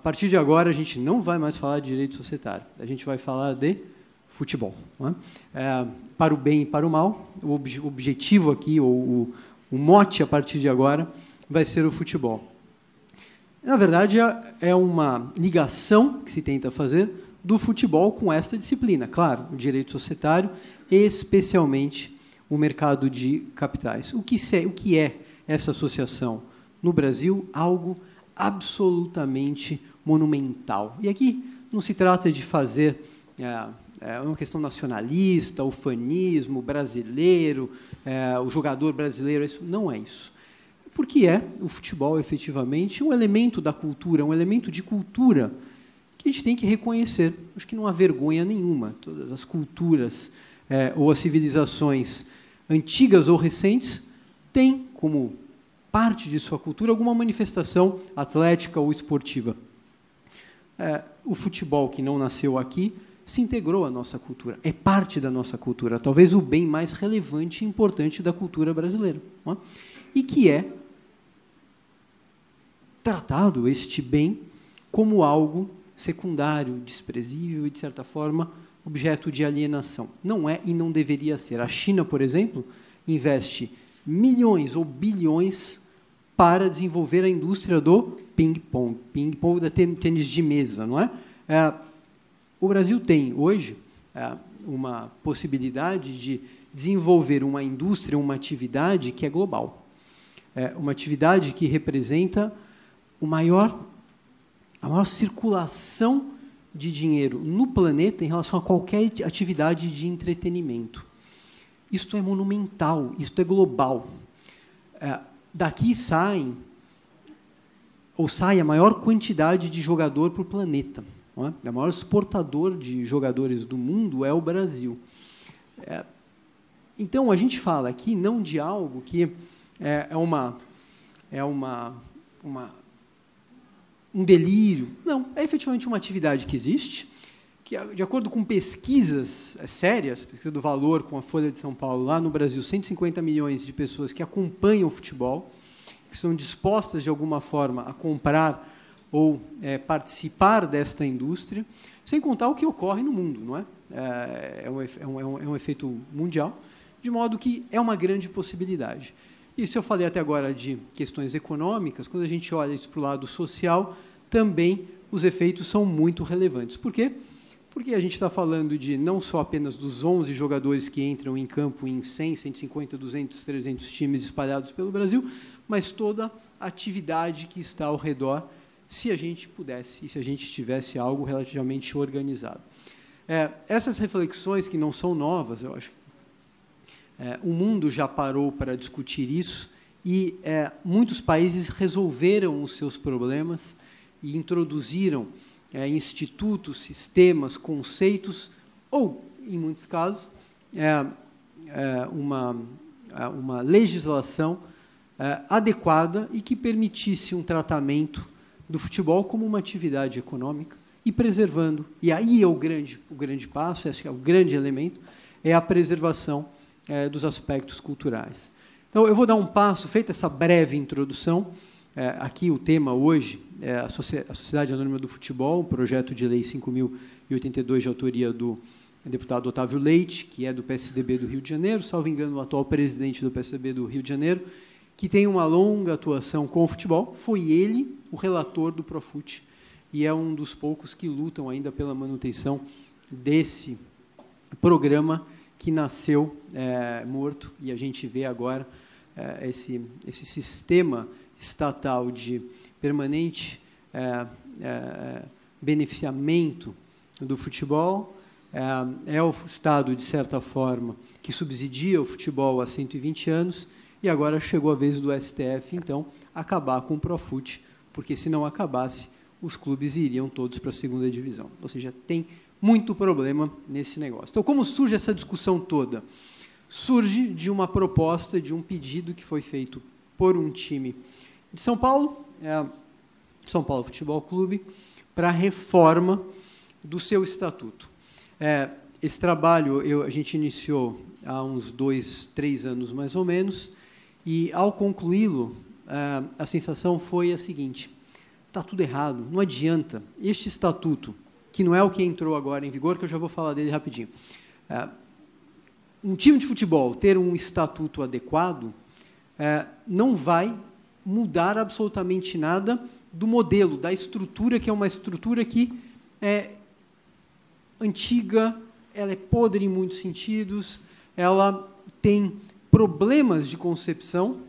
partir de agora, a gente não vai mais falar de direito societário, a gente vai falar de futebol. Não é? Para o bem e para o mal, o objetivo aqui, ou o mote a partir de agora, vai ser o futebol. Na verdade, é uma ligação que se tenta fazer do futebol com esta disciplina. Claro, o direito societário, especialmente o mercado de capitais. O que é essa associação? No Brasil, algo absolutamente monumental. E aqui não se trata de fazer uma questão nacionalista, ufanismo, brasileiro, o jogador brasileiro, isso não é isso. Porque o futebol, efetivamente, um elemento da cultura, um elemento de cultura que a gente tem que reconhecer. Acho que não há vergonha nenhuma. Todas as culturas ou as civilizações antigas ou recentes têm como parte de sua cultura alguma manifestação atlética ou esportiva. O futebol, que não nasceu aqui, se integrou à nossa cultura, é parte da nossa cultura, talvez o bem mais relevante e importante da cultura brasileira. Não é? E que é tratado, este bem, como algo secundário, desprezível e, de certa forma, objeto de alienação. Não é e não deveria ser. A China, por exemplo, investe milhões ou bilhões para desenvolver a indústria do ping-pong, da tênis de mesa, não é? O Brasil tem, hoje, uma possibilidade de desenvolver uma indústria, uma atividade que é global. Uma atividade que representa a maior circulação de dinheiro no planeta em relação a qualquer atividade de entretenimento. Isto é monumental, isto é global. Daqui sai a maior quantidade de jogador para o planeta. Não é? O maior exportador de jogadores do mundo é o Brasil. Então, a gente fala aqui não de algo que um delírio. Não, é efetivamente uma atividade que existe, que, de acordo com pesquisas sérias, pesquisa do Valor com a Folha de São Paulo, lá no Brasil, 150 milhões de pessoas que acompanham o futebol, que são dispostas, de alguma forma, a comprar ou participar desta indústria, sem contar o que ocorre no mundo, não é? É um efeito mundial, de modo que é uma grande possibilidade. Isso eu falei até agora de questões econômicas, quando a gente olha isso para o lado social, também os efeitos são muito relevantes. Por quê? Porque a gente está falando de não só apenas dos 11 jogadores que entram em campo em 100, 150, 200, 300 times espalhados pelo Brasil, mas toda a atividade que está ao redor, se a gente pudesse e se a gente tivesse algo relativamente organizado. Essas reflexões, que não são novas, eu acho, o mundo já parou para discutir isso e muitos países resolveram os seus problemas e introduziram institutos, sistemas, conceitos, ou, em muitos casos, uma legislação adequada e que permitisse um tratamento do futebol como uma atividade econômica e preservando. E aí é o grande passo, esse é o grande elemento, é a preservação dos aspectos culturais. Então, eu vou dar um passo, feita essa breve introdução. Aqui o tema hoje é a Sociedade Anônima do Futebol, um projeto de lei 5.082 de autoria do deputado Otávio Leite, que é do PSDB do Rio de Janeiro, salvo engano, o atual presidente do PSDB do Rio de Janeiro, que tem uma longa atuação com o futebol. Foi ele o relator do Profut e é um dos poucos que lutam ainda pela manutenção desse programa que nasceu morto, e a gente vê agora esse sistema estatal de permanente beneficiamento do futebol. É o Estado, de certa forma, que subsidia o futebol há 120 anos, e agora chegou a vez do STF, então, acabar com o Profut, porque, se não acabasse, os clubes iriam todos para a segunda divisão. Ou seja, tem muito problema nesse negócio. Então, como surge essa discussão toda? Surge de uma proposta, de um pedido que foi feito por um time de São Paulo, São Paulo Futebol Clube, para a reforma do seu estatuto. Esse trabalho a gente iniciou há uns 2, 3 anos, mais ou menos, e, ao concluí-lo, a sensação foi a seguinte: está tudo errado, não adianta. Este estatuto, que não é o que entrou agora em vigor, que eu já vou falar dele rapidinho. Um time de futebol ter um estatuto adequado não vai mudar absolutamente nada do modelo, da estrutura, que é uma estrutura que é antiga, ela é podre em muitos sentidos, ela tem problemas de concepção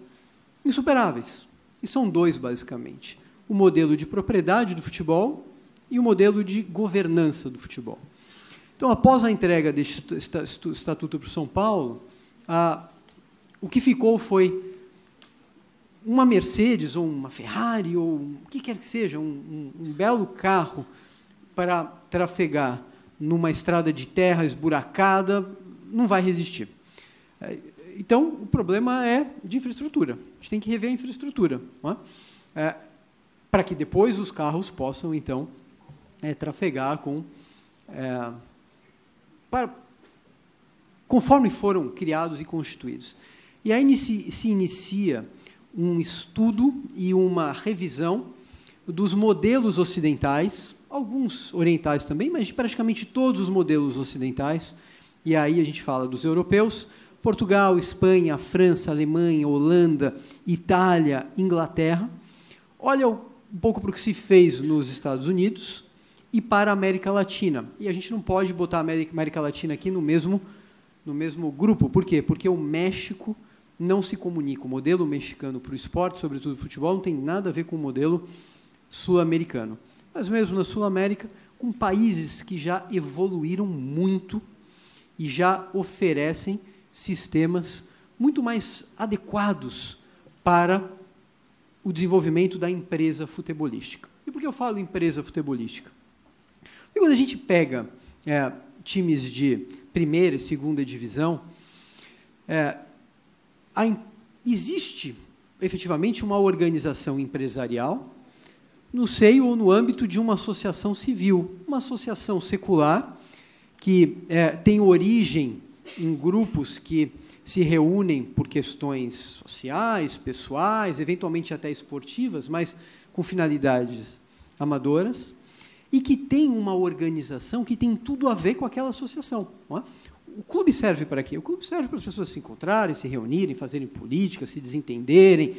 insuperáveis. E são dois, basicamente. O modelo de propriedade do futebol e o modelo de governança do futebol. Então, após a entrega deste estatuto para o São Paulo, o que ficou foi uma Mercedes, ou uma Ferrari, ou o que quer que seja, um belo carro para trafegar numa estrada de terra esburacada, não vai resistir. Então, o problema é de infraestrutura. A gente tem que rever a infraestrutura, não é? Para que depois os carros possam, então, trafegar conforme foram criados e constituídos. E aí se inicia um estudo e uma revisão dos modelos ocidentais, alguns orientais também, mas de praticamente todos os modelos ocidentais. E aí a gente fala dos europeus: Portugal, Espanha, França, Alemanha, Holanda, Itália, Inglaterra. Olha um pouco para o que se fez nos Estados Unidos e para a América Latina. E a gente não pode botar a América Latina aqui no mesmo grupo. Por quê? Porque o México não se comunica. O modelo mexicano para o esporte, sobretudo o futebol, não tem nada a ver com o modelo sul-americano. Mas mesmo na Sul-América, com países que já evoluíram muito e já oferecem sistemas muito mais adequados para o desenvolvimento da empresa futebolística. E por que eu falo empresa futebolística? Porque quando a gente pega times de primeira e segunda divisão, existe efetivamente uma organização empresarial no seio ou no âmbito de uma associação civil, uma associação secular que tem origem em grupos que se reúnem por questões sociais, pessoais, eventualmente até esportivas, mas com finalidades amadoras, e que tem uma organização que tem tudo a ver com aquela associação. Não é? O clube serve para quê? O clube serve para as pessoas se encontrarem, se reunirem, fazerem política, se desentenderem.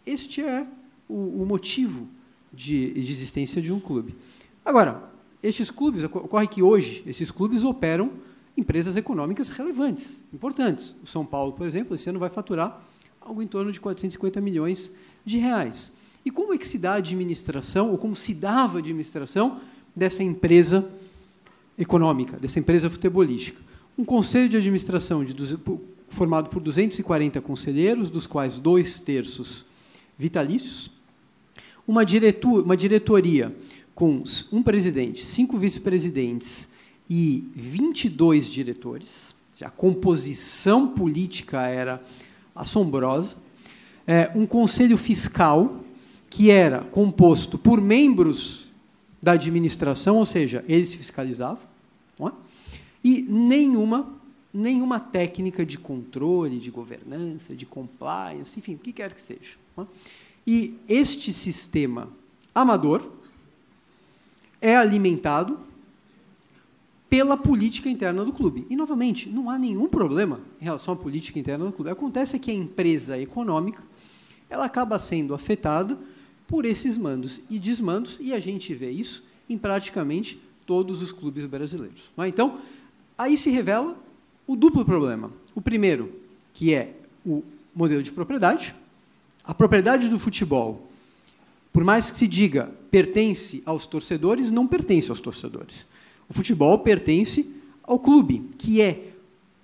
Este é o motivo de existência de um clube. Agora, estes clubes, ocorre que hoje esses clubes operam empresas econômicas relevantes, importantes. O São Paulo, por exemplo, esse ano vai faturar algo em torno de 450 milhões de reais. E como é que se dá a administração, ou como se dava a administração dessa empresa econômica, dessa empresa futebolística? Um conselho de administração formado por 240 conselheiros, dos quais 2/3 vitalícios, uma diretoria com um presidente, 5 vice-presidentes e 22 diretores. A composição política era assombrosa. Um conselho fiscal que era composto por membros da administração, ou seja, eles fiscalizavam, não é? E nenhuma técnica de controle, de governança, de compliance, enfim, o que quer que seja. Não é? E este sistema amador é alimentado pela política interna do clube. E, novamente, não há nenhum problema em relação à política interna do clube. Acontece que a empresa econômica ela acaba sendo afetada por esses mandos e desmandos, e a gente vê isso em praticamente todos os clubes brasileiros. Não é? Então, aí se revela o duplo problema. O primeiro, que é o modelo de propriedade. A propriedade do futebol, por mais que se diga pertence aos torcedores, não pertence aos torcedores. O futebol pertence ao clube, que é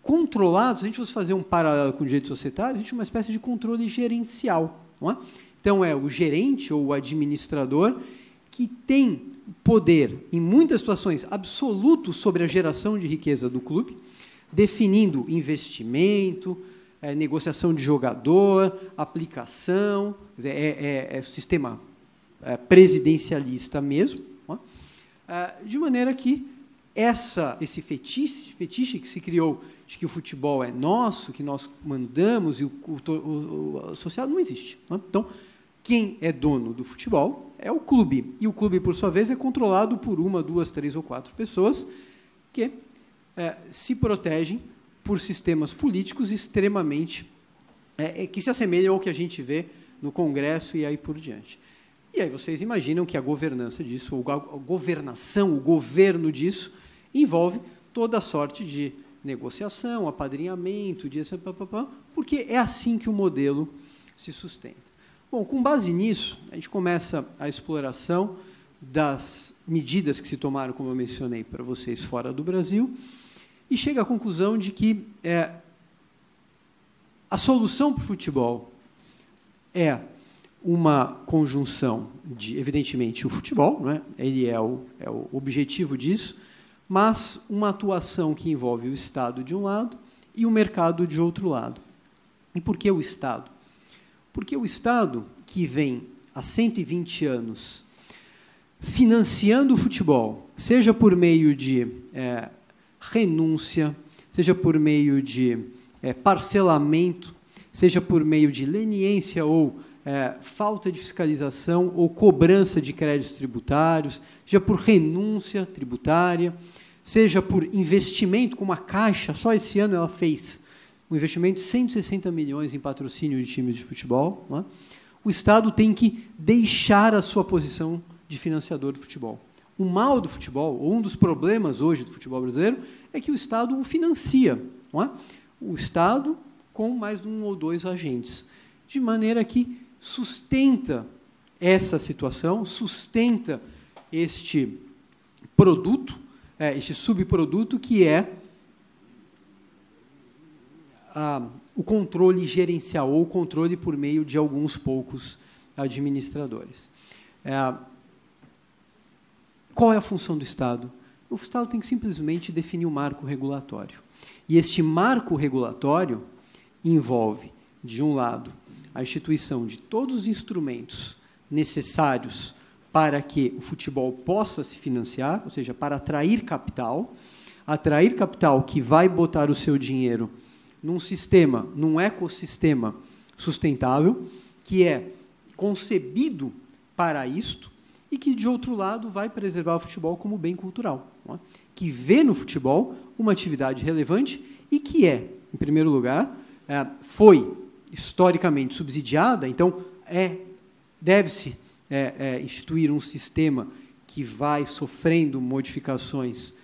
controlado. Se a gente fosse fazer um paralelo com o direito societário, existe uma espécie de controle gerencial. Não é? Então, é o gerente ou o administrador que tem poder, em muitas situações, absoluto sobre a geração de riqueza do clube, definindo investimento, negociação de jogador, aplicação, é sistema presidencialista mesmo, não é? De maneira que esse fetiche que se criou de que o futebol é nosso, que nós mandamos e o social não existe. Não é? Então, quem é dono do futebol é o clube. E o clube, por sua vez, é controlado por 1, 2, 3 ou 4 pessoas que se protegem por sistemas políticos extremamente que se assemelham ao que a gente vê no Congresso e aí por diante. E aí vocês imaginam que a governança disso, ou a governação, o governo disso, envolve toda a sorte de negociação, apadrinhamento, porque é assim que o modelo se sustenta. Bom, com base nisso, a gente começa a exploração das medidas que se tomaram, como eu mencionei para vocês, fora do Brasil, e chega à conclusão de que a solução para o futebol é uma conjunção de, evidentemente, o futebol, não é? Ele é o objetivo disso, mas uma atuação que envolve o Estado de um lado e o mercado de outro lado. E por que o Estado? Porque o Estado, que vem há 120 anos financiando o futebol, seja por meio de renúncia, seja por meio de parcelamento, seja por meio de leniência ou falta de fiscalização ou cobrança de créditos tributários, seja por renúncia tributária, seja por investimento, como a Caixa, só esse ano ela fez um investimento de 160 milhões em patrocínio de times de futebol, não é? O Estado tem que deixar a sua posição de financiador do futebol. O mal do futebol, ou um dos problemas hoje do futebol brasileiro, é que o Estado o financia, não é? O Estado com mais 1 ou 2 agentes, de maneira que sustenta essa situação, sustenta este produto, este subproduto, que é o controle gerencial, ou o controle por meio de alguns poucos administradores. Qual é a função do Estado? O Estado tem que simplesmente definir o marco regulatório. E este marco regulatório envolve, de um lado, a instituição de todos os instrumentos necessários para que o futebol possa se financiar, ou seja, para atrair capital que vai botar o seu dinheiro num sistema, num ecossistema sustentável, que é concebido para isto e que, de outro lado, vai preservar o futebol como bem cultural, não é? Que vê no futebol uma atividade relevante e que em primeiro lugar, foi historicamente subsidiada, então deve-se instituir um sistema que vai sofrendo modificações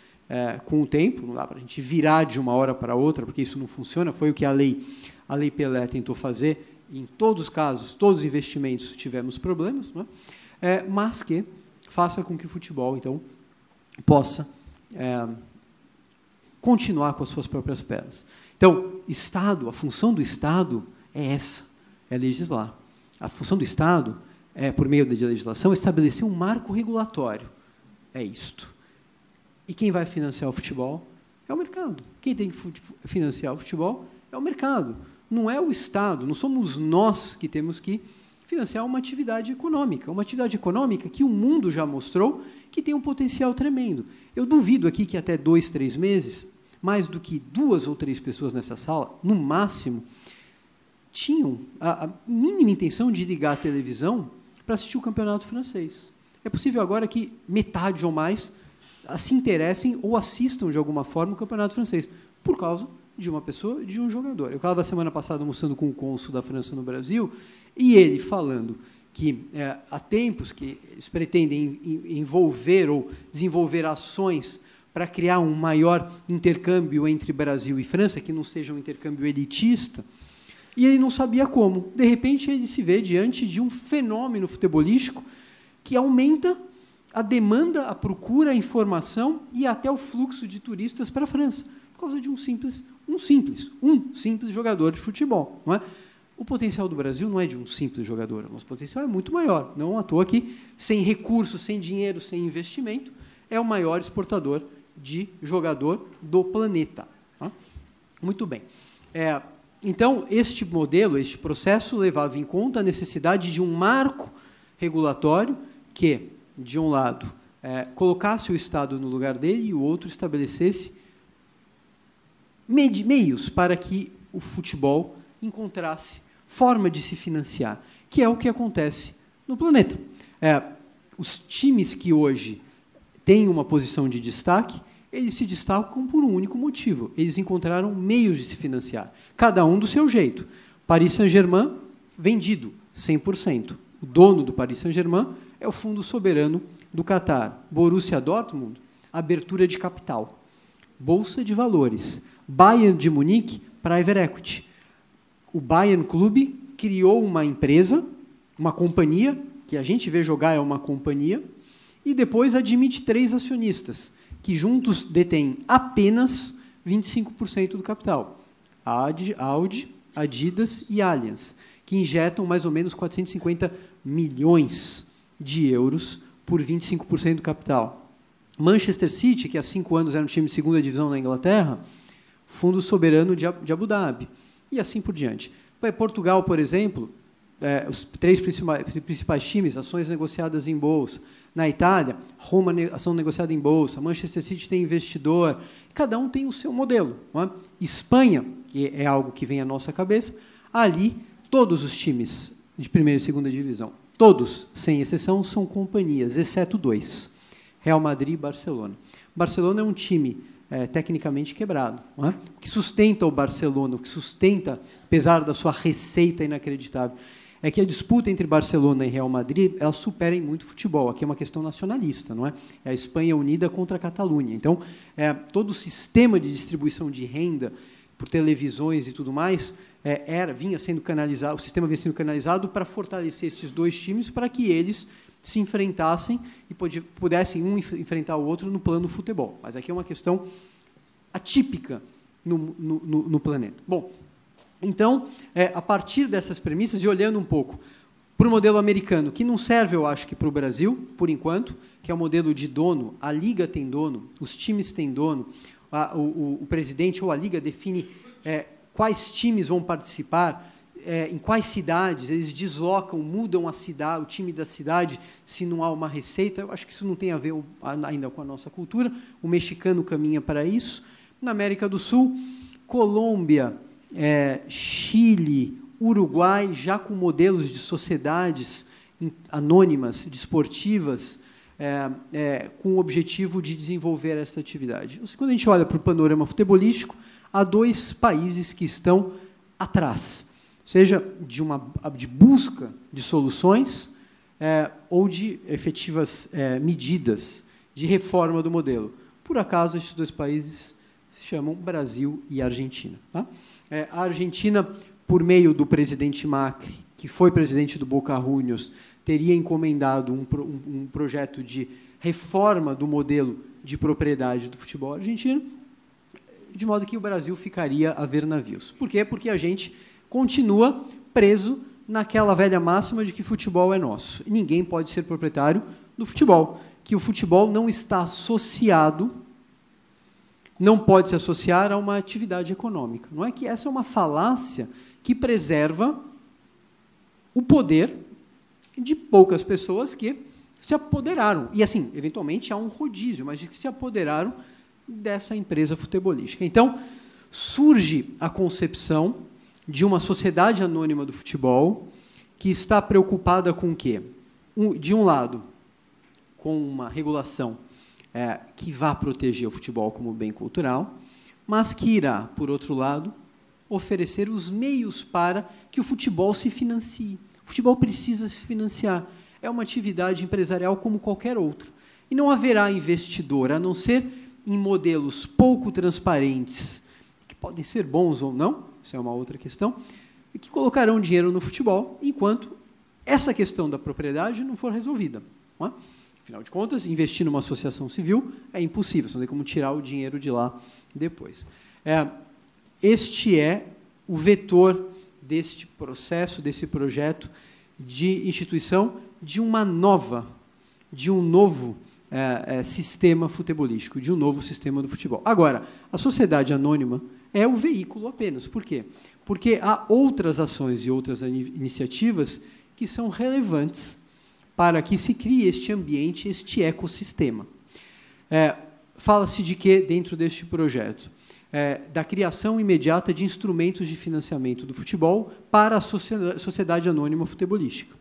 com o tempo, não dá para a gente virar de uma hora para outra, porque isso não funciona, foi o que a Lei Pelé tentou fazer, em todos os casos, todos os investimentos tivemos problemas, não é? Mas que faça com que o futebol, então, possa continuar com as suas próprias pernas. Então, Estado, a função do Estado é essa, é legislar. A função do Estado por meio da legislação, estabelecer um marco regulatório. É isto. E quem vai financiar o futebol é o mercado. Quem tem que financiar o futebol é o mercado. Não é o Estado, não somos nós que temos que financiar uma atividade econômica. Uma atividade econômica que o mundo já mostrou que tem um potencial tremendo. Eu duvido aqui que até 2, 3 meses, mais do que 2 ou 3 pessoas nessa sala, no máximo, tinham a mínima intenção de ligar a televisão para assistir o campeonato francês. É possível agora que metade ou mais se interessem ou assistam, de alguma forma, o campeonato francês, por causa de uma pessoa, de um jogador. Eu estava, semana passada, almoçando com o cônsul da França no Brasil, e ele falando que há tempos que eles pretendem envolver ou desenvolver ações para criar um maior intercâmbio entre Brasil e França, que não seja um intercâmbio elitista, e ele não sabia como. De repente, ele se vê diante de um fenômeno futebolístico que aumenta a demanda, a procura, a informação e até o fluxo de turistas para a França, por causa de um simples jogador de futebol. Não é? O potencial do Brasil não é de um simples jogador, o nosso potencial é muito maior. Não à toa que, sem recursos, sem dinheiro, sem investimento, é o maior exportador de jogador do planeta. Tá? Muito bem. Então, este modelo, este processo, levava em conta a necessidade de um marco regulatório que, de um lado, colocasse o Estado no lugar dele e o outro estabelecesse meios para que o futebol encontrasse forma de se financiar, que é o que acontece no planeta. os times que hoje têm uma posição de destaque, eles se destacam por um único motivo. Eles encontraram meios de se financiar, cada um do seu jeito. Paris Saint-Germain, vendido 100%. O dono do Paris Saint-Germain é o fundo soberano do Catar. Borussia Dortmund, abertura de capital. Bolsa de valores. Bayern de Munique, private equity. O Bayern Clube criou uma empresa, uma companhia, que a gente vê jogar é uma companhia, e depois admite 3 acionistas, que juntos detêm apenas 25% do capital. Audi, Adidas e Allianz, que injetam mais ou menos 450 milhões de euros por 25% do capital. Manchester City, que há 5 anos era um time de segunda divisão na Inglaterra, fundo soberano de Abu Dhabi, e assim por diante. Portugal, por exemplo, os 3 principais times, ações negociadas em bolsa. Na Itália, Roma, ação negociada em bolsa. Manchester City tem investidor. Cada um tem o seu modelo. Não é? Espanha, que é algo que vem à nossa cabeça, ali todos os times de primeira e segunda divisão, todos, sem exceção, são companhias, exceto 2, Real Madrid e Barcelona. Barcelona é um time tecnicamente quebrado. Não é? O que sustenta o Barcelona, o que sustenta, apesar da sua receita inacreditável, é que a disputa entre Barcelona e Real Madrid, ela supera em muito futebol. Aqui é uma questão nacionalista, não é? É a Espanha unida contra a Catalunha. Então, todo o sistema de distribuição de renda por televisões e tudo mais vinha sendo canalizado, o sistema vinha sendo canalizado para fortalecer esses 2 times, para que eles se enfrentassem e pudessem um enfrentar o outro no plano futebol. Mas aqui é uma questão atípica no planeta. Bom, então, a partir dessas premissas, e olhando um pouco para o modelo americano, que não serve, eu acho, que para o Brasil, por enquanto, que é o modelo de dono, a liga tem dono, os times têm dono, o presidente ou a liga define quais times vão participar, em quais cidades, eles deslocam, mudam a cidade, o time da cidade, se não há uma receita. Eu acho que isso não tem a ver ainda com a nossa cultura. O mexicano caminha para isso. Na América do Sul, Colômbia, Chile, Uruguai, já com modelos de sociedades anônimas, desportivas, com o objetivo de desenvolver essa atividade. Quando a gente olha para o panorama futebolístico, há 2 países que estão atrás, seja de busca de soluções ou de efetivas medidas de reforma do modelo. Por acaso, esses 2 países se chamam Brasil e Argentina. Tá? A Argentina, por meio do presidente Macri, que foi presidente do Boca Juniors, teria encomendado um projeto de reforma do modelo de propriedade do futebol argentino, de modo que o Brasil ficaria a ver navios. Por quê? Porque a gente continua preso naquela velha máxima de que futebol é nosso. Ninguém pode ser proprietário do futebol, que o futebol não está associado, não pode se associar a uma atividade econômica. Não é que essa é uma falácia que preserva o poder de poucas pessoas que se apoderaram. E, assim, eventualmente há um rodízio, mas que se apoderaram dessa empresa futebolística. Então, surge a concepção de uma sociedade anônima do futebol que está preocupada com o quê? De um lado, com uma regulação que vá proteger o futebol como bem cultural, mas que irá, por outro lado, oferecer os meios para que o futebol se financie. O futebol precisa se financiar. É uma atividade empresarial como qualquer outra. E não haverá investidor, a não ser em modelos pouco transparentes, que podem ser bons ou não, isso é uma outra questão, e que colocarão dinheiro no futebol, enquanto essa questão da propriedade não for resolvida. Não é? Afinal de contas, investir numa associação civil é impossível, você não tem como tirar o dinheiro de lá depois. Este é o vetor deste processo, desse projeto de instituição de um novo sistema futebolístico, de um novo sistema do futebol. Agora, a sociedade anônima é o veículo apenas. Por quê? Porque há outras ações e outras iniciativas que são relevantes para que se crie este ambiente, este ecossistema. Fala-se de quê dentro deste projeto? Da criação imediata de instrumentos de financiamento do futebol para a sociedade anônima futebolística.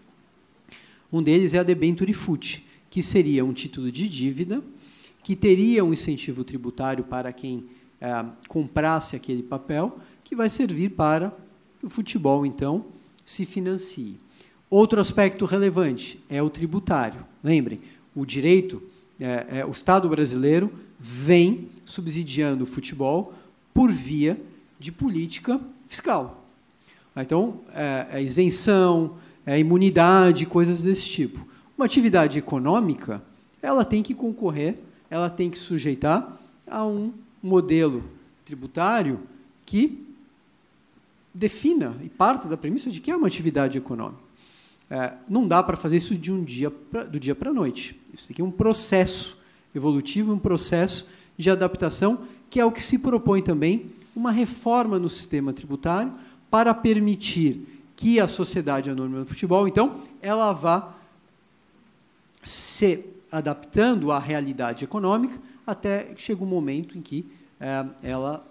Um deles é a Debenture Fut, que seria um título de dívida, que teria um incentivo tributário para quem comprasse aquele papel, que vai servir para que o futebol, então, se financie. Outro aspecto relevante é o tributário. Lembrem, o direito, o Estado brasileiro vem subsidiando o futebol por via de política fiscal. Então, isenção, imunidade, coisas desse tipo. Uma atividade econômica, ela tem que concorrer, ela tem que sujeitar a um modelo tributário que defina e parta da premissa de que é uma atividade econômica. Não dá para fazer isso do dia para a noite. Isso aqui é um processo evolutivo, um processo de adaptação, que é o que se propõe também uma reforma no sistema tributário para permitir que a sociedade anônima do futebol, então, ela vá se adaptando à realidade econômica até que chega um momento em que ela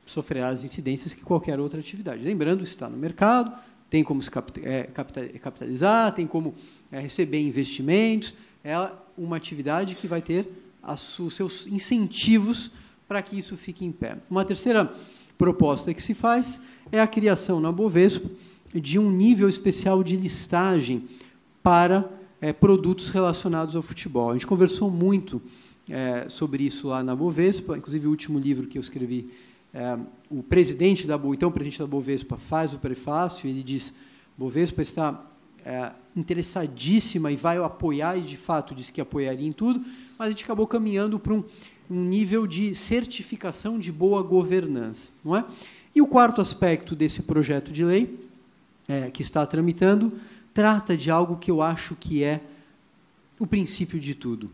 sofrerá as incidências que qualquer outra atividade. Lembrando, está no mercado, tem como se capitalizar, tem como receber investimentos, é uma atividade que vai ter os seus incentivos para que isso fique em pé. Uma terceira proposta que se faz é a criação na Bovespa de um nível especial de listagem para produtos relacionados ao futebol. A gente conversou muito sobre isso lá na Bovespa, inclusive o último livro que eu escrevi, o presidente da Bovespa faz o prefácio, ele diz: Bovespa está interessadíssima e vai apoiar, e de fato disse que apoiaria em tudo, mas a gente acabou caminhando para um nível de certificação de boa governança, não é? E o quarto aspecto desse projeto de lei que está tramitando trata de algo que eu acho que é o princípio de tudo,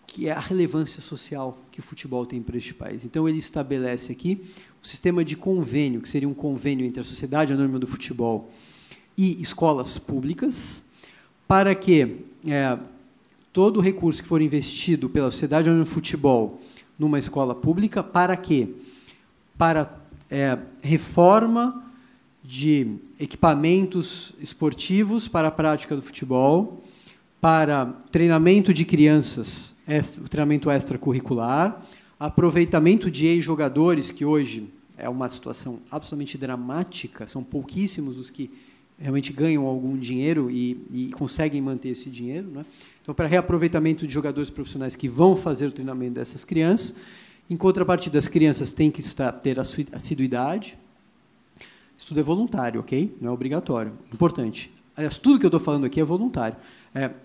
que é a relevância social que o futebol tem para este país. Então, ele estabelece aqui o sistema de convênio, que seria um convênio entre a Sociedade Anônima do Futebol e escolas públicas, para que todo o recurso que for investido pela Sociedade Anônima do Futebol numa escola pública, para quê? Para reforma de equipamentos esportivos para a prática do futebol, para treinamento de crianças, o treinamento extracurricular, aproveitamento de ex-jogadores, que hoje é uma situação absolutamente dramática, são pouquíssimos os que realmente ganham algum dinheiro e conseguem manter esse dinheiro, né? Então, para reaproveitamento de jogadores profissionais que vão fazer o treinamento dessas crianças. Em contrapartida, as crianças têm que ter assiduidade. Isso tudo é voluntário, ok? Não é obrigatório. Importante. Aliás, tudo que eu estou falando aqui é voluntário.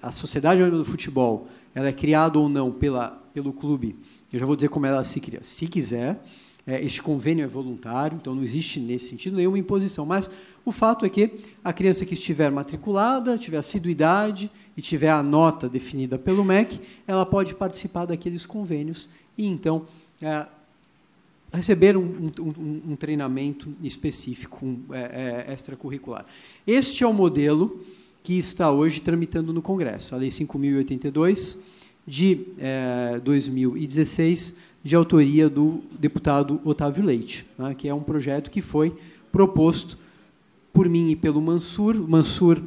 A Sociedade Anônima do Futebol, ela é criada ou não pelo clube. Eu já vou dizer como ela se cria. Se quiser, este convênio é voluntário, então não existe, nesse sentido, nenhuma imposição. Mas o fato é que a criança que estiver matriculada, tiver assiduidade e tiver a nota definida pelo MEC, ela pode participar daqueles convênios e, então, receber um treinamento específico, extracurricular. Este é o modelo que está hoje tramitando no Congresso, a Lei 5.082, de 2016, de autoria do deputado Otávio Leite, né, que é um projeto que foi proposto por mim e pelo Mansur. O Mansur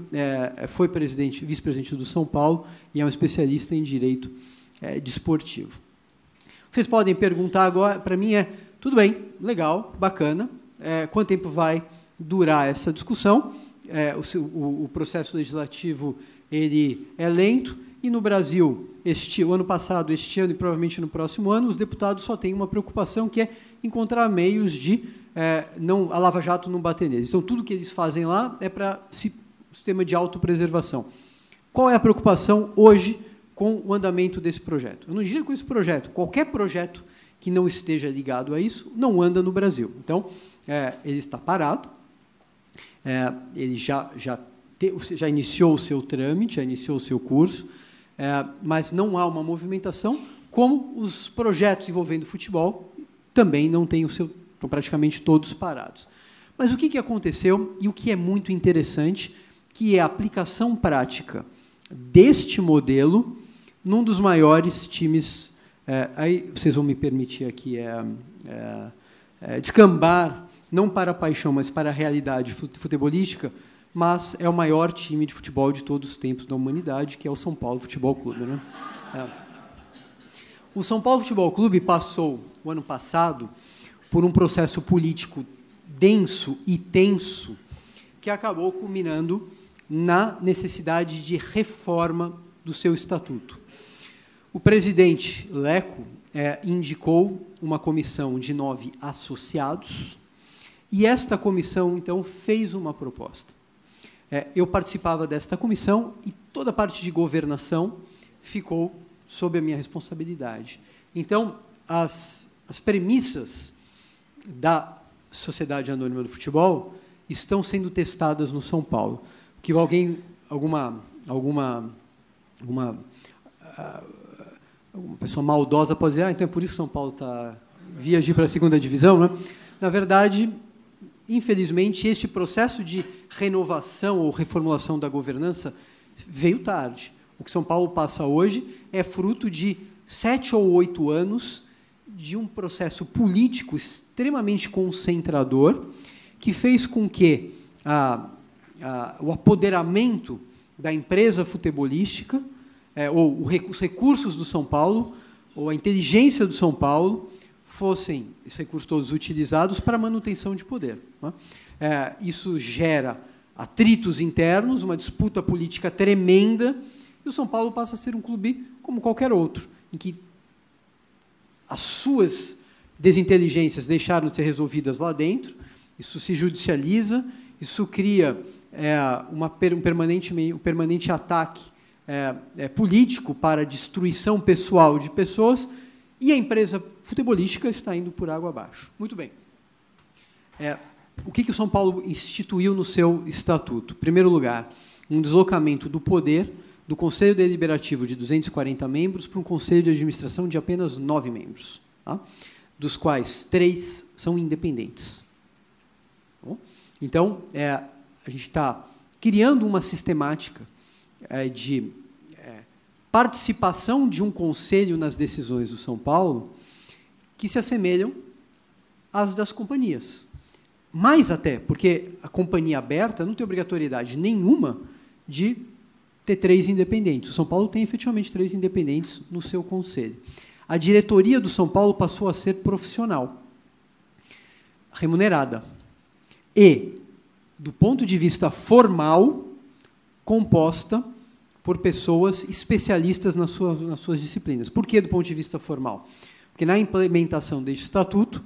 foi vice-presidente do São Paulo e é um especialista em direito desportivo. O que vocês podem perguntar agora para mim tudo bem, legal, bacana, quanto tempo vai durar essa discussão? O processo legislativo ele é lento, e no Brasil, o ano passado, este ano e provavelmente no próximo ano, os deputados só têm uma preocupação, que é encontrar meios de a Lava Jato não bater neles. Então, tudo que eles fazem lá é para sistema de autopreservação. Qual é a preocupação hoje com o andamento desse projeto? Eu não diria com esse projeto. Qualquer projeto que não esteja ligado a isso não anda no Brasil. Então, ele está parado, ele já iniciou o seu trâmite, já iniciou o seu curso, mas não há uma movimentação, como os projetos envolvendo futebol também não têm estão praticamente todos parados. Mas o que aconteceu, e o que é muito interessante, que é a aplicação prática deste modelo num dos maiores times. Aí vocês vão me permitir aqui descambar, não para a paixão, mas para a realidade futebolística, mas é o maior time de futebol de todos os tempos da humanidade, que é o São Paulo Futebol Clube, né? O São Paulo Futebol Clube passou, o ano passado, por um processo político denso e tenso, que acabou culminando na necessidade de reforma do seu estatuto. O presidente Leco indicou uma comissão de 9 associados, e esta comissão, então, fez uma proposta. Eu participava desta comissão e toda a parte de governação ficou sob a minha responsabilidade. Então, as premissas da Sociedade Anônima do Futebol estão sendo testadas no São Paulo. Que alguma pessoa maldosa pode dizer, então é por isso que São Paulo está viajando para a segunda divisão, né? Na verdade, infelizmente, este processo de renovação ou reformulação da governança veio tarde. O que São Paulo passa hoje é fruto de 7 ou 8 anos de um processo político extremamente concentrador, que fez com que o apoderamento da empresa futebolística, ou os recursos do São Paulo, ou a inteligência do São Paulo, fossem, esses recursos todos, utilizados para a manutenção de poder, né? Isso gera atritos internos, uma disputa política tremenda, e o São Paulo passa a ser um clube como qualquer outro, em que as suas desinteligências deixaram de ser resolvidas lá dentro, isso se judicializa, isso cria um permanente ataque político para a destruição pessoal de pessoas, e a empresa futebolística está indo por água abaixo. Muito bem. O que o São Paulo instituiu no seu estatuto? Em primeiro lugar, um deslocamento do poder do Conselho Deliberativo de 240 membros para um Conselho de Administração de apenas 9 membros, tá? Dos quais 3 são independentes. Bom, então, a gente está criando uma sistemática de participação de um conselho nas decisões do São Paulo que se assemelham às das companhias. Mais até, porque a companhia aberta não tem obrigatoriedade nenhuma de ter 3 independentes. O São Paulo tem, efetivamente, 3 independentes no seu conselho. A diretoria do São Paulo passou a ser profissional, remunerada, e, do ponto de vista formal, composta por pessoas especialistas nas suas disciplinas. Por que do ponto de vista formal? Porque, na implementação deste estatuto,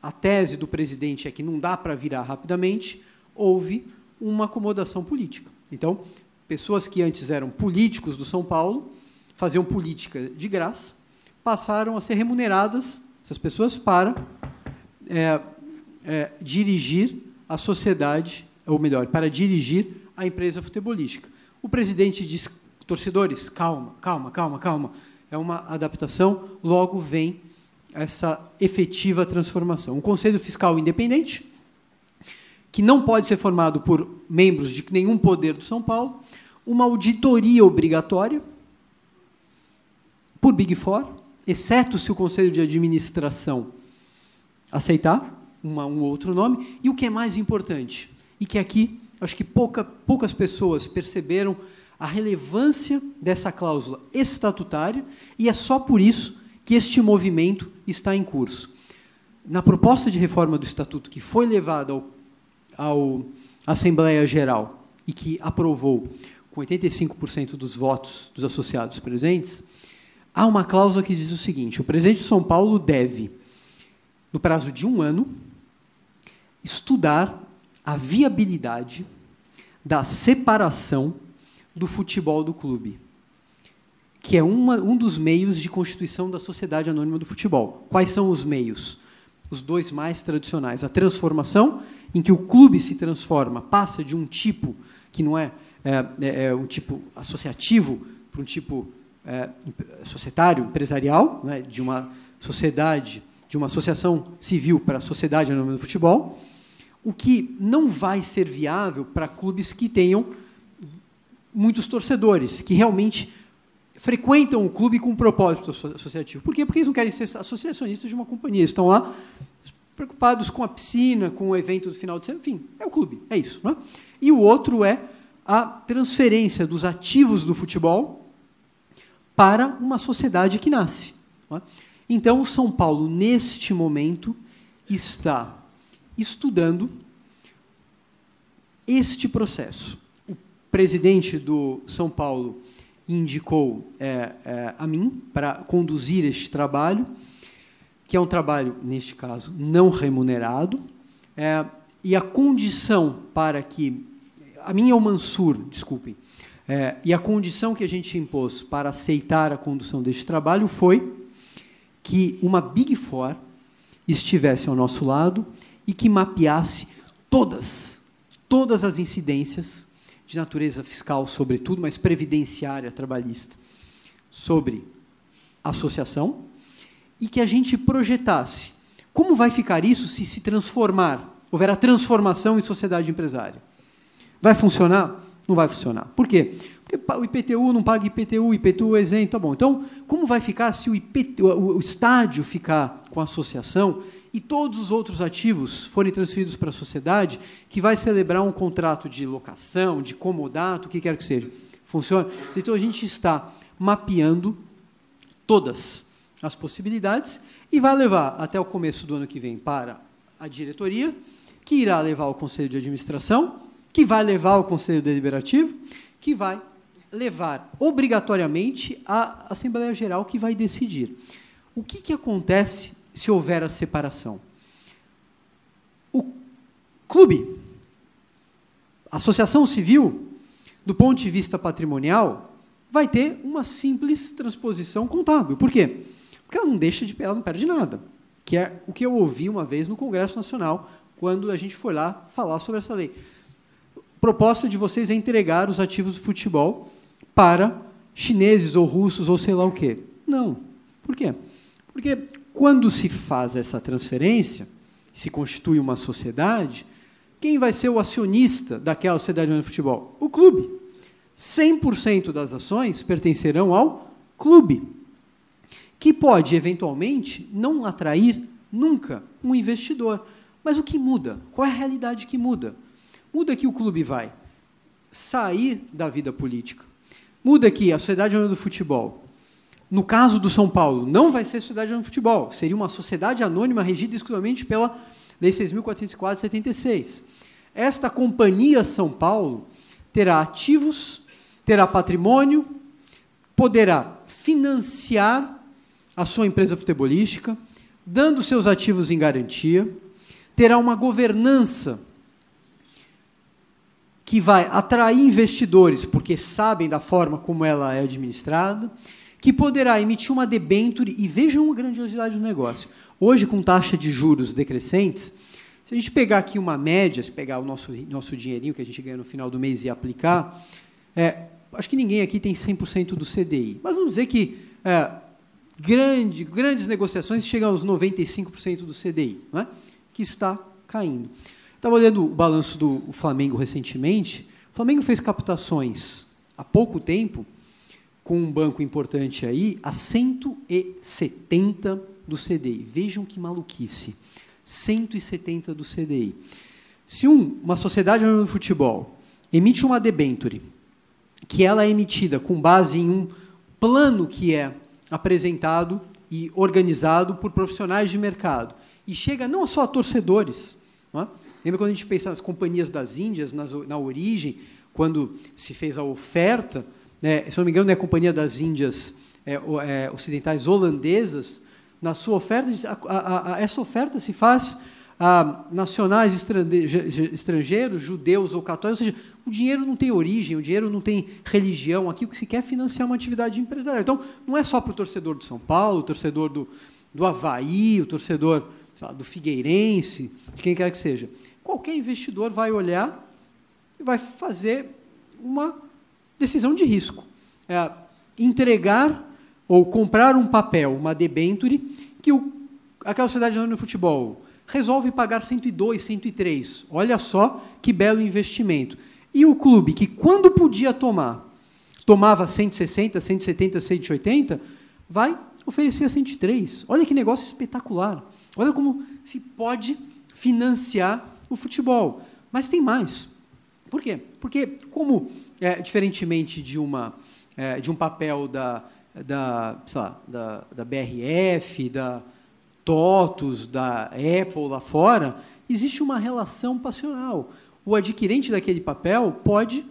a tese do presidente é que não dá para virar rapidamente, houve uma acomodação política. Então, pessoas que antes eram políticos do São Paulo, faziam política de graça, passaram a ser remuneradas, essas pessoas, para dirigir a sociedade, ou melhor, para dirigir a empresa futebolística. O presidente diz, torcedores, calma, calma, calma, calma, é uma adaptação, logo vem essa efetiva transformação. Um conselho fiscal independente, que não pode ser formado por membros de nenhum poder do São Paulo, uma auditoria obrigatória por Big Four, exceto se o Conselho de Administração aceitar um outro nome, e o que é mais importante, e que aqui acho que poucas pessoas perceberam a relevância dessa cláusula estatutária, e é só por isso que este movimento está em curso. Na proposta de reforma do Estatuto que foi levada à Assembleia Geral e que aprovou com 85% dos votos dos associados presentes, há uma cláusula que diz o seguinte: o presidente de São Paulo deve, no prazo de 1 ano, estudar a viabilidade da separação do futebol do clube, que é um dos meios de constituição da Sociedade Anônima do Futebol. Quais são os meios? Os 2 mais tradicionais. A transformação, em que o clube se transforma, passa de um tipo que não é um tipo associativo para um tipo societário, empresarial, né, de uma sociedade, de uma associação civil para a Sociedade Anônima do Futebol, o que não vai ser viável para clubes que tenham muitos torcedores, que realmente frequentam o clube com um propósito associativo. Por quê? Porque eles não querem ser associacionistas de uma companhia. Eles estão lá preocupados com a piscina, com o evento do final de semana, enfim, é o clube, é isso. Não é? E o outro é a transferência dos ativos do futebol para uma sociedade que nasce. Não é? Então, o São Paulo, neste momento, está estudando este processo. O presidente do São Paulo indicou a mim para conduzir este trabalho, que é um trabalho, neste caso, não remunerado, e a condição para que... A mim é o Mansur, desculpem. E a condição que a gente impôs para aceitar a condução deste trabalho foi que uma Big Four estivesse ao nosso lado e que mapeasse todas as incidências de natureza fiscal, sobretudo, mas previdenciária, trabalhista, sobre associação, e que a gente projetasse como vai ficar isso se transformar, houver a transformação em sociedade empresária. Vai funcionar? Não vai funcionar. Por quê? Porque o IPTU não paga IPTU, IPTU é isento, tá bom. Então, como vai ficar se o estádio ficar com a associação e todos os outros ativos forem transferidos para a sociedade, que vai celebrar um contrato de locação, de comodato, o que quer que seja? Funciona? Então, a gente está mapeando todas as possibilidades e vai levar até o começo do ano que vem para a diretoria, que irá levar ao Conselho de Administração, que vai levar ao Conselho Deliberativo, que vai levar obrigatoriamente à Assembleia Geral, que vai decidir. O que acontece se houver a separação? O clube, a associação civil, do ponto de vista patrimonial, vai ter uma simples transposição contábil. Por quê? Porque ela não perde nada, que é o que eu ouvi uma vez no Congresso Nacional, quando a gente foi lá falar sobre essa lei. Proposta de vocês é entregar os ativos do futebol para chineses ou russos ou sei lá o quê. Não. Por quê? Porque quando se faz essa transferência, se constitui uma sociedade, quem vai ser o acionista daquela sociedade de futebol? O clube. 100% das ações pertencerão ao clube, que pode, eventualmente, não atrair nunca um investidor. Mas o que muda? Qual é a realidade que muda? Muda que o clube vai sair da vida política. Muda que a Sociedade Anônima do Futebol, no caso do São Paulo, não vai ser Sociedade Anônima do Futebol, seria uma sociedade anônima regida exclusivamente pela Lei 6.404 de 76. Esta companhia São Paulo terá ativos, terá patrimônio, poderá financiar a sua empresa futebolística, dando seus ativos em garantia, terá uma governança que vai atrair investidores, porque sabem da forma como ela é administrada, que poderá emitir uma debênture, e vejam a grandiosidade do negócio. Hoje, com taxa de juros decrescentes, se a gente pegar aqui uma média, se pegar o nosso dinheirinho que a gente ganha no final do mês e aplicar, acho que ninguém aqui tem 100% do CDI, mas vamos dizer que grandes negociações chegam aos 95% do CDI, não é? Que está caindo. Estava olhando o balanço do Flamengo recentemente. O Flamengo fez captações há pouco tempo, com um banco importante aí, a 170 do CDI. Vejam que maluquice. 170 do CDI. Se uma sociedade anônima do futebol emite uma debênture, que ela é emitida com base em um plano que é apresentado e organizado por profissionais de mercado, e chega não só a torcedores, não é? Lembra quando a gente pensa nas companhias das Índias, na origem, quando se fez a oferta, se não me engano, é a Companhia das Índias Ocidentais Holandesas, na sua oferta, essa oferta se faz a nacionais estrangeiros, judeus ou católicos, ou seja, o dinheiro não tem origem, o dinheiro não tem religião, aqui o que se quer é financiar uma atividade empresarial. Então, não é só para o torcedor do São Paulo, o torcedor do Avaí, o torcedor, sei lá, do Figueirense, de quem quer que seja. Qualquer investidor vai olhar e vai fazer uma decisão de risco. Entregar ou comprar um papel, uma debênture, que aquela sociedade anônima de futebol resolve pagar 102, 103. Olha só que belo investimento. E o clube, que quando podia tomava 160, 170, 180, vai oferecer a 103. Olha que negócio espetacular. Olha como se pode financiar o futebol. Mas tem mais. Por quê? Porque, como, diferentemente de um papel da BRF, da TOTUS, da Apple lá fora, existe uma relação passional. O adquirente daquele papel pode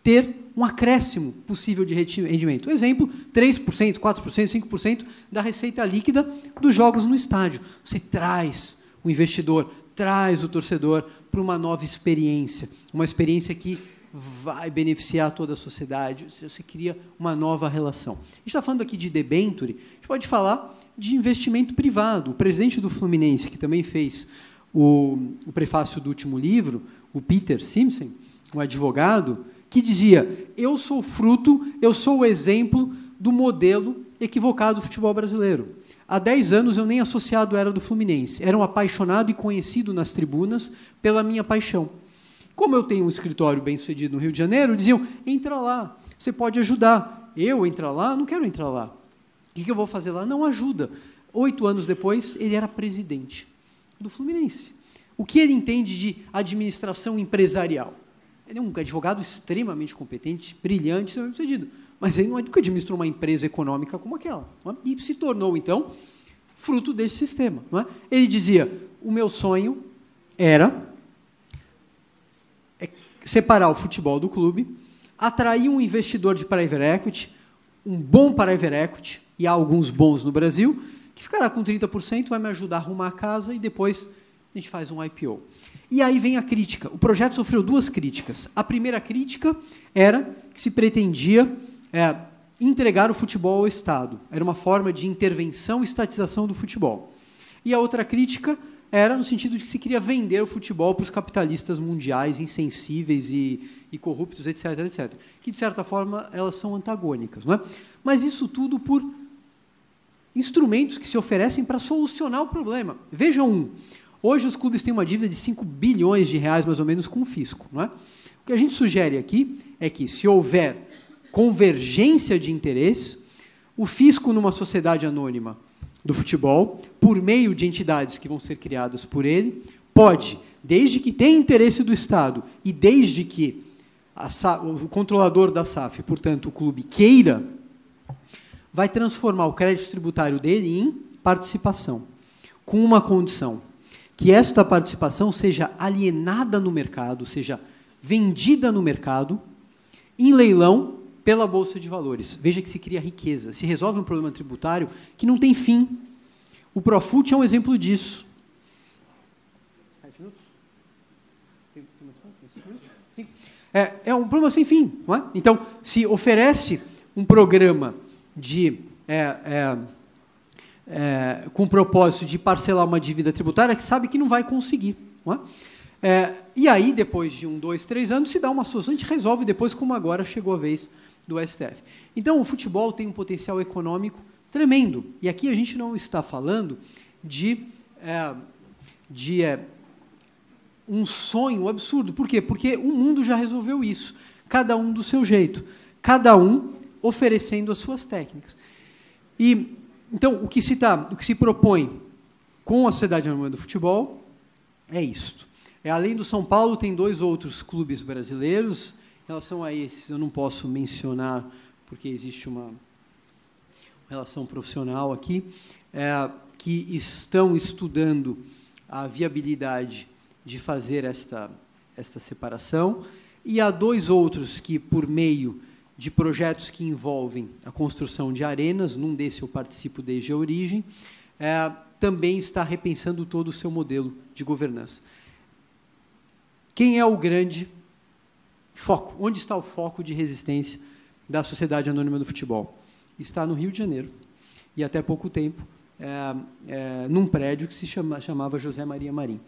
ter um acréscimo possível de rendimento. Exemplo, 3%, 4%, 5% da receita líquida dos jogos no estádio. Você traz o investidor, traz o torcedor para uma nova experiência, uma experiência que vai beneficiar toda a sociedade, você cria uma nova relação. A gente está falando aqui de debenture, a gente pode falar de investimento privado. O presidente do Fluminense, que também fez o prefácio do último livro, o Peter Simpson, um advogado, que dizia: eu sou fruto, eu sou o exemplo do modelo equivocado do futebol brasileiro. Há 10 anos eu nem associado era do Fluminense, era um apaixonado e conhecido nas tribunas pela minha paixão. Como eu tenho um escritório bem-sucedido no Rio de Janeiro, diziam: entra lá, você pode ajudar. Eu entrar lá? Não quero entrar lá. O que eu vou fazer lá? Não ajuda. 8 anos depois, ele era presidente do Fluminense. O que ele entende de administração empresarial? Ele é um advogado extremamente competente, brilhante, extremamente sucedido. Mas ele nunca administrou uma empresa econômica como aquela. Não é? E se tornou, então, fruto desse sistema. Não é? Ele dizia: o meu sonho era separar o futebol do clube, atrair um investidor de private equity, um bom private equity, e há alguns bons no Brasil, que ficará com 30%, vai me ajudar a arrumar a casa e depois a gente faz um IPO. E aí vem a crítica. O projeto sofreu 2 críticas. A primeira crítica era que se pretendia entregar o futebol ao Estado. Era uma forma de intervenção e estatização do futebol. E a outra crítica era no sentido de que se queria vender o futebol para os capitalistas mundiais insensíveis e corruptos, etc., etc. Que, de certa forma, elas são antagônicas. Não é? Mas isso tudo por instrumentos que se oferecem para solucionar o problema. Vejam hoje os clubes têm uma dívida de 5 bilhões de reais, mais ou menos, com o fisco. Não é? O que a gente sugere aqui é que, se houver convergência de interesses, o fisco, numa sociedade anônima do futebol, por meio de entidades que vão ser criadas por ele, pode, desde que tenha interesse do Estado e desde que o controlador da SAF, portanto, o clube, queira, vai transformar o crédito tributário dele em participação, com uma condição: que esta participação seja alienada no mercado, seja vendida no mercado, em leilão, pela Bolsa de Valores. Veja que se cria riqueza, se resolve um problema tributário que não tem fim. O Profut é um exemplo disso. 7 minutos? Tem mais 5 minutos? Sim. É um problema sem fim. Não é? Então, se oferece um programa com o propósito de parcelar uma dívida tributária que sabe que não vai conseguir. Não é? E aí, depois de 1, 2, 3 anos, se dá uma solução, a gente resolve depois, como agora chegou a vez do STF. Então, o futebol tem um potencial econômico tremendo. E aqui a gente não está falando de um sonho absurdo. Por quê? Porque o mundo já resolveu isso. Cada um do seu jeito. Cada um oferecendo as suas técnicas. E, então, o que se propõe com a Sociedade Anônima do Futebol é isto. Além do São Paulo, tem 2 outros clubes brasileiros. Em relação a esses, eu não posso mencionar, porque existe uma relação profissional aqui, que estão estudando a viabilidade de fazer esta separação, e há 2 outros que, por meio de projetos que envolvem a construção de arenas, num desses eu participo desde a origem, também está repensando todo o seu modelo de governança. Quem é o grande foco? Onde está o foco de resistência da Sociedade Anônima do Futebol? Está no Rio de Janeiro, e até pouco tempo, num prédio que se chamava José Maria Marim.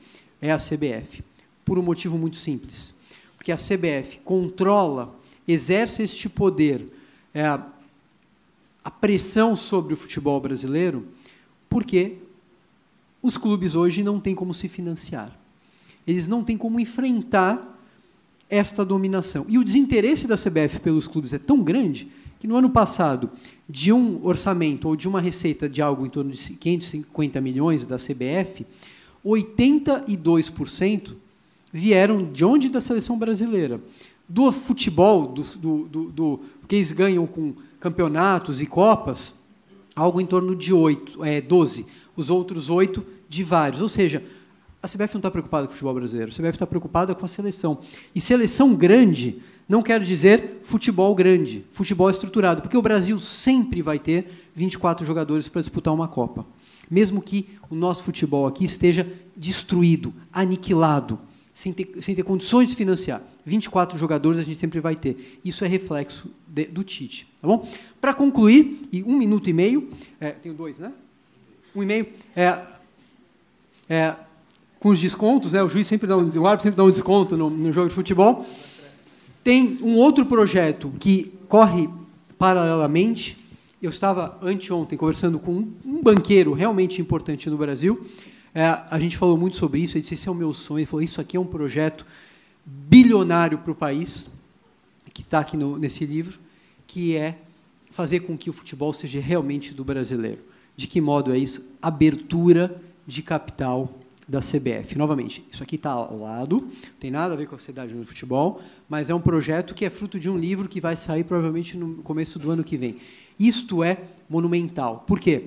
É a CBF, por um motivo muito simples. Porque a CBF controla, exerce este poder, a pressão sobre o futebol brasileiro, porque os clubes hoje não têm como se financiar. Eles não têm como enfrentar esta dominação. E o desinteresse da CBF pelos clubes é tão grande que que no ano passado, de um orçamento ou de uma receita de algo em torno de 550 milhões da CBF, 82% vieram de onde? Da seleção brasileira. Do futebol, do que eles ganham com campeonatos e copas, algo em torno de 12. Os outros 8 de vários. Ou seja, a CBF não está preocupada com o futebol brasileiro, a CBF está preocupada com a seleção. E seleção grande não quer dizer futebol grande, futebol estruturado, porque o Brasil sempre vai ter 24 jogadores para disputar uma Copa. Mesmo que o nosso futebol aqui esteja destruído, aniquilado, sem ter condições de financiar. 24 jogadores a gente sempre vai ter. Isso é reflexo do Tite. Tá bom? Para concluir, e 1 minuto e meio, tenho 2, né? 1 e meio, com os descontos, né? O árbitro sempre dá um desconto no jogo de futebol. Tem um outro projeto que corre paralelamente. Eu estava anteontem conversando com um banqueiro realmente importante no Brasil. A gente falou muito sobre isso. Ele disse: esse é o meu sonho. Ele falou: isso aqui é um projeto bilionário para o país, que está aqui nesse livro, que é fazer com que o futebol seja realmente do brasileiro. De que modo é isso? Abertura de capital da CBF. Novamente, isso aqui está ao lado, não tem nada a ver com a Sociedade do Futebol, mas é um projeto que é fruto de um livro que vai sair provavelmente no começo do ano que vem. Isto é monumental. Por quê?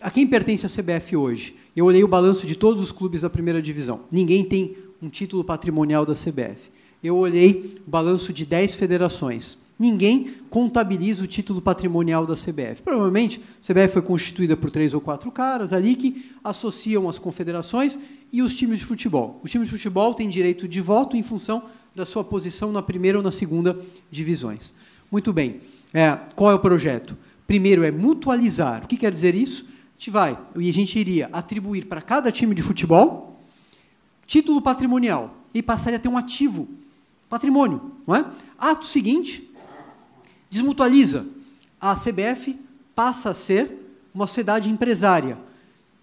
A quem pertence a CBF hoje? Eu olhei o balanço de todos os clubes da primeira divisão. Ninguém tem um título patrimonial da CBF. Eu olhei o balanço de 10 federações. Ninguém contabiliza o título patrimonial da CBF. Provavelmente, a CBF foi constituída por 3 ou 4 caras ali que associam as confederações e os times de futebol. Os times de futebol têm direito de voto em função da sua posição na primeira ou na segunda divisões. Muito bem. Qual é o projeto? Primeiro é mutualizar. O que quer dizer isso? A gente iria atribuir para cada time de futebol título patrimonial e passaria a ter um ativo, patrimônio. Não é? Ato seguinte, desmutualiza. A CBF passa a ser uma sociedade empresária,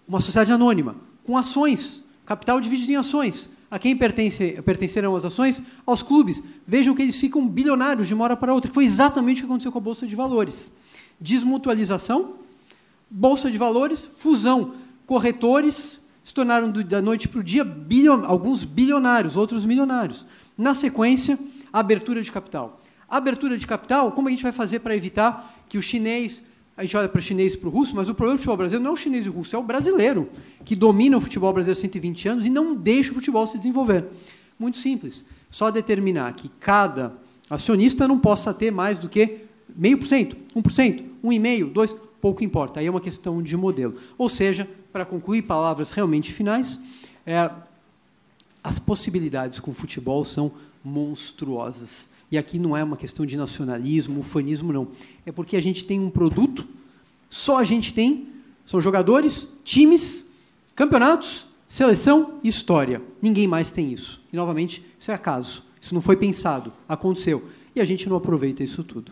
uma sociedade anônima, com ações, capital dividido em ações. A quem pertencerão as ações? Aos clubes. Vejam que eles ficam bilionários de uma hora para outra, que foi exatamente o que aconteceu com a Bolsa de Valores. Desmutualização, Bolsa de Valores, fusão. Corretores se tornaram da noite para o dia alguns bilionários, outros milionários. Na sequência, abertura de capital. Abertura de capital, como a gente vai fazer para evitar que o chinês... A gente olha para o chinês e para o russo, mas o problema do futebol brasileiro não é o chinês e o russo, é o brasileiro, que domina o futebol brasileiro há 120 anos e não deixa o futebol se desenvolver. Muito simples. Só determinar que cada acionista não possa ter mais do que 0,5%, 1%, 1,5%, 2%, pouco importa. Aí é uma questão de modelo. Ou seja, para concluir, palavras realmente finais, as possibilidades com o futebol são monstruosas. E aqui não é uma questão de nacionalismo, ufanismo, não. É porque a gente tem um produto, só a gente tem, são jogadores, times, campeonatos, seleção e história. Ninguém mais tem isso. E, novamente, isso é acaso. Isso não foi pensado, aconteceu. E a gente não aproveita isso tudo.